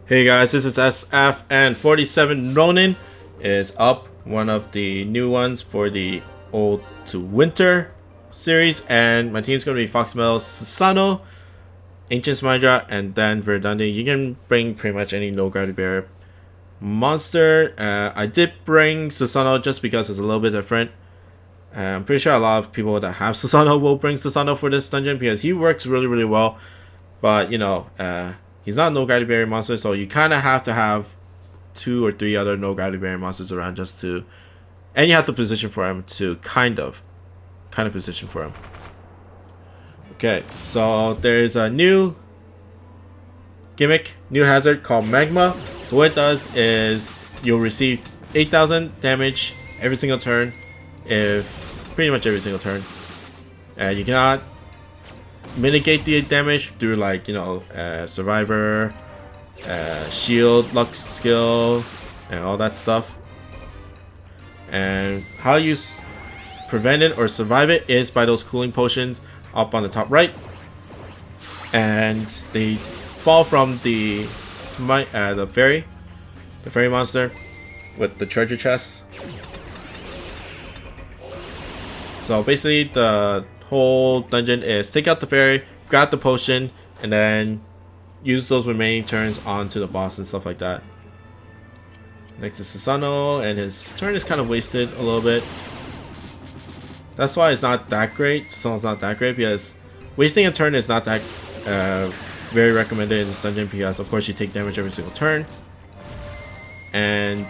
Hey guys, this is SF and 47 Ronin is up, one of the new ones for the Old to Winter series, and my team's going to be Foxmetal, Susano, Ancient Smydra, and then Verdandi. You can bring pretty much any no gravity bear monster. I did bring Susano just because it's a little bit different. I'm pretty sure a lot of people that have Susano will bring Susano for this dungeon because he works really well, but you know, he's not a no gravity barrier monster, so you kind of have to have 2 or 3 other no gravity barrier monsters around just to, and you have to position for him to kind of position for him. Okay, so there's a new gimmick, new hazard called Magma. So what it does is you'll receive 8,000 damage every single turn, pretty much every single turn. You cannot mitigate the damage through, like, you know, survivor, shield, luck skill, and all that stuff. And how you prevent it or survive it is by those cooling potions up on the top right, and they fall from the fairy monster with the treasure chest. So basically the whole dungeon is take out the fairy, grab the potion, and then use those remaining turns onto the boss and stuff like that. Next is Susano, and his turn is kind of wasted a little bit. That's why it's not that great. Susano's not that great because wasting a turn is not that very recommended in this dungeon, because of course you take damage every single turn, and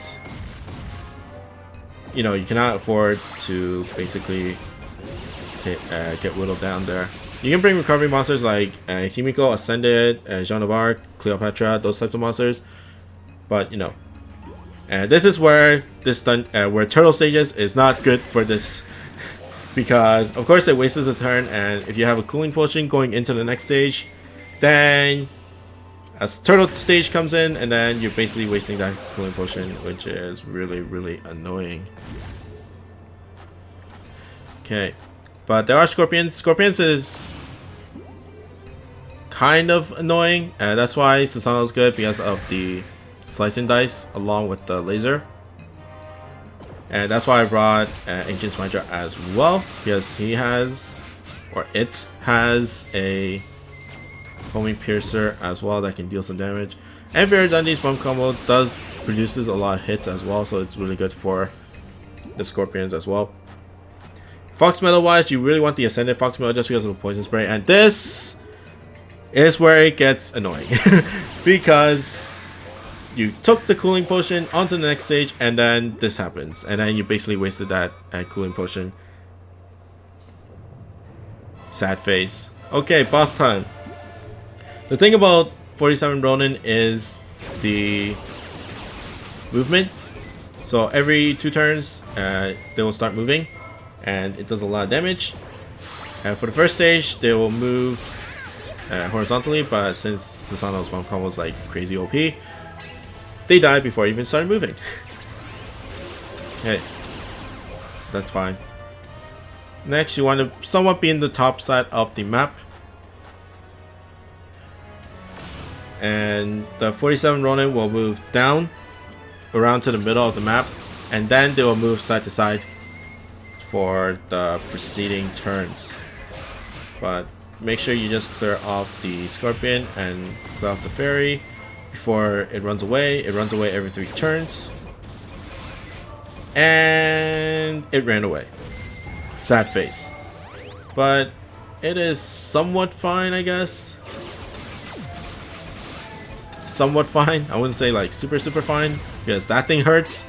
you know, you cannot afford to basically get whittled down there. You can bring recovery monsters like Himiko, Ascended, Jean of Arc, Cleopatra, those types of monsters, but you know, this is where where turtle stages is not good for this, because of course it wastes a turn, and if you have a cooling potion going into the next stage, then a turtle stage comes in, and then you're basically wasting that cooling potion, which is really annoying. Okay, but there are scorpions. Scorpions is kind of annoying, and that's why Susano's good, because of the slicing dice along with the laser. And that's why I brought Ancient Smydra as well, because he has, or it has, a homing piercer as well that can deal some damage. And Verdundi's bomb combo produces a lot of hits as well, so it's really good for the scorpions as well. Foxmetal wise, you really want the Ascended Foxmetal just because of the poison spray, and this is where it gets annoying because you took the cooling potion onto the next stage, and then this happens, and then you basically wasted that cooling potion. Sad face. Okay, boss time. The thing about 47 Ronin is the movement. So every 2 turns, they will start moving, and it does a lot of damage. For the first stage, they will move horizontally, but since Susano's bomb combo was like crazy OP, they died before I even started moving. Okay, that's fine. Next, you want to somewhat be in the top side of the map, and the 47 Ronin will move down around to the middle of the map, and then they will move side to side for the preceding turns. But make sure you just clear off the scorpion and clear off the fairy before it runs away. It runs away every 3 turns, and it ran away. Sad face, but it is somewhat fine, I guess. Somewhat fine. I wouldn't say like super fine, because that thing hurts,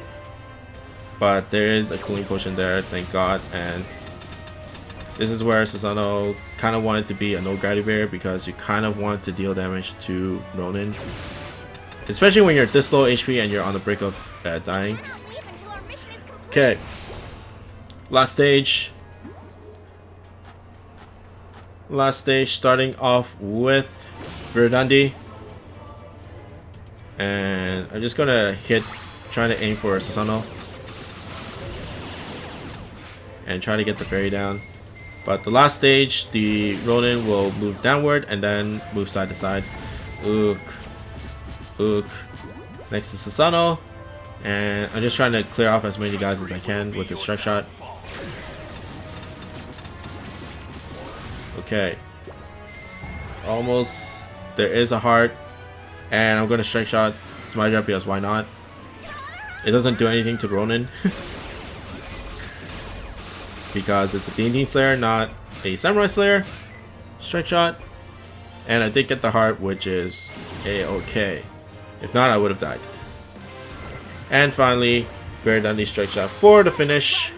but there is a cooling potion there, thank god. And this is where Susano kind of wanted to be a no gravity barrier, because you kind of want to deal damage to Ronin, especially when you're this low HP and you're on the brink of dying. Okay, last stage, starting off with Verdandi. And I'm just gonna trying to aim for Susano and try to get the fairy down. But the last stage, the Ronin will move downward and then move side to side. Ooh. Ook next to Susanoo. And I'm just trying to clear off as many guys as I can with the strike shot. Okay. Almost. There is a heart. And I'm going to strike shot Smudge Up because why not? It doesn't do anything to Ronin. Because it's a D&D Slayer, not a Samurai Slayer. Strike shot. And I did get the heart, which is A-okay. If not, I would have died. And finally, very deadly strike shot for the finish.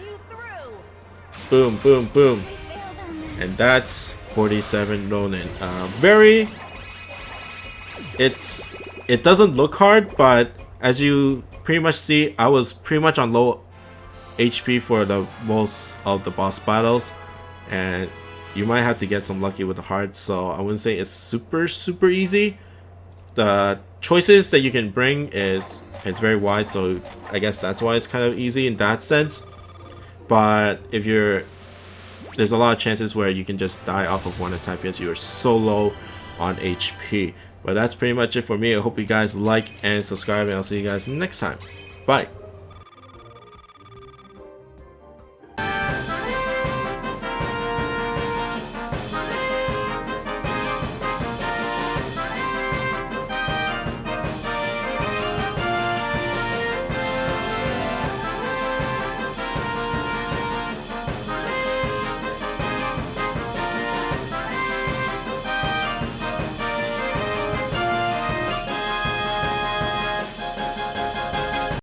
Boom, boom, boom. And that's 47 Ronin. It doesn't look hard, but as you pretty much see, I was pretty much on low HP for the most of the boss battles, and you might have to get some lucky with the heart. So I wouldn't say it's super easy. The choices that you can bring is very wide, so I guess that's why it's kind of easy in that sense. But if there's a lot of chances where you can just die off of one attack because you're so low on HP. But that's pretty much it for me. I hope you guys like and subscribe, and I'll see you guys next time. Bye.